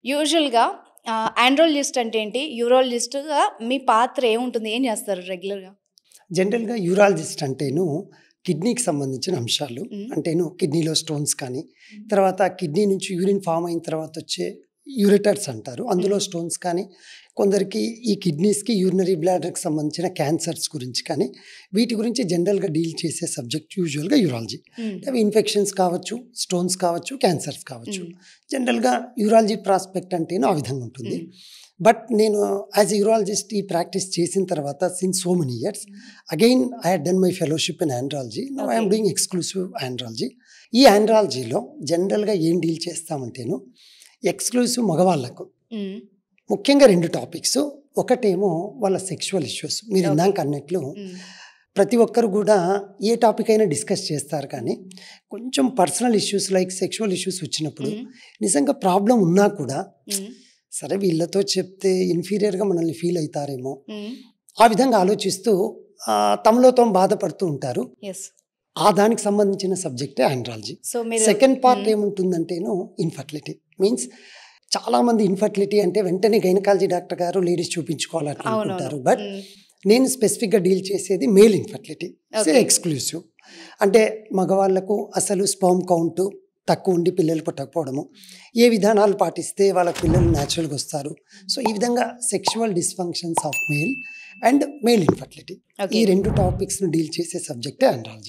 యూజువల్‌గా ఆండ్రాలజిస్ట్ అంటే ఏంటి? యూరాలజిస్ట్‌గా మీ పాత్ర ఏముంటుంది? ఏం చేస్తారు రెగ్యులర్‌గా? జనరల్‌గా యూరాలజిస్ట్ అంటేను కిడ్నీకి సంబంధించిన అంశాలు. హ్మ్. అంటేను కిడ్నీలో స్టోన్స్ కానీ, తర్వాత కిడ్నీ నుంచి యూరిన్ ఫార్మ్ అయిన తర్వాత వచ్చే యూరెటర్స్ అంటారు. అందులో స్టోన్స్ కానీ, కొందరికి ఈ కిడ్నీస్‌కి, యూరినరీ బ్లాడర్‌కి సంబంధించిన క్యాన్సర్స్ గురించి కానీ, వీటి గురించి జనరల్‌గా డీల్ చేసే సబ్జెక్ట్ యూజువల్‌గా యూరాలజీ. హ్మ్. అవి ఇన్ఫెక్షన్స్ కావచ్చు, స్టోన్స్ కావచ్చు, క్యాన్సర్స్ కావచ్చు. హ్మ్. జనరల్‌గా యూరాలజీ ప్రాస్పెక్ట్ అంటేను ఆ విధంగా ఉంటుంది. బట్ నేను యాజ్ ఎ యూరాలజిస్ట్ ఈ ప్రాక్టీస్ చేసిన తర్వాత since so many years again I had done my fellowship in andrology. Now I'm Okay. Doing exclusive andrology. ఈ ఆండ్రాలజీలో జనరల్‌గా ఏం డీల్ చేస్తామంటేను ఎక్స్క్లూసివ్ మగవాళ్ళకు హ్మ్. ముఖ్యంగా 2 టాపిక్స్. ఒకటేమో వాళ్ళ సెక్షువల్ ఇష్యూస్. మీరు Okay. ఇందాక అన్నట్లు హ్మ్. ప్రతి ఒక్కరు కూడా ఏ టాపిక్ అయినా డిస్కస్ చేస్తారు కానీ కొంచెం personal issues like sexual issues వచ్చినప్పుడు నిజంగా ప్రాబ్లం ఉన్నా కూడా హ్మ్. సరే వీళ్ళతో చెప్తే ఇన్ఫీరియర్‌గా మనల్ని ఫీల్ అయితారేమో హ్మ్. ఆ విధంగా ఆలోచిస్తూ తమలో తాము బాధపడుతూ ఉంటారు. యెస్. దానికి సంబంధించిన సబ్జెక్టే ఆండ్రాలజీ. సో మీరు సెకండ్ పార్ట్ ఏముంటుందంటేను ఇన్ఫర్టిలిటీ. మీన్స్ చాలామంది ఇన్ఫర్టిలిటీ అంటే వెంటనే గైనకాలజీ డాక్టర్ గారు లేడీస్ చూపించుకోవాలని అవునవును. అనుకుంటారు. బట్ హ్మ్. నేను స్పెసిఫిక్‌గా డీల్ చేసేది మేల్ ఇన్ఫర్టిలిటీ. Okay. ఎక్స్క్లూసివ్. అంటే మగవాళ్ళకు అసలు స్పర్మ్ కౌంట్ తక్కువ ఉండి పిల్లలు పుట్టకపోవడము, ఏ విధానాలు పాటిస్తే వాళ్ళ పిల్లలు న్యాచురల్‌గా వస్తారు. సో ఈ విధంగా sexual dysfunctions of male and male infertility. ఈ Okay. 2 టాపిక్స్‌ని డీల్ చేసే సబ్జెక్టే ఆండ్రాలజీ.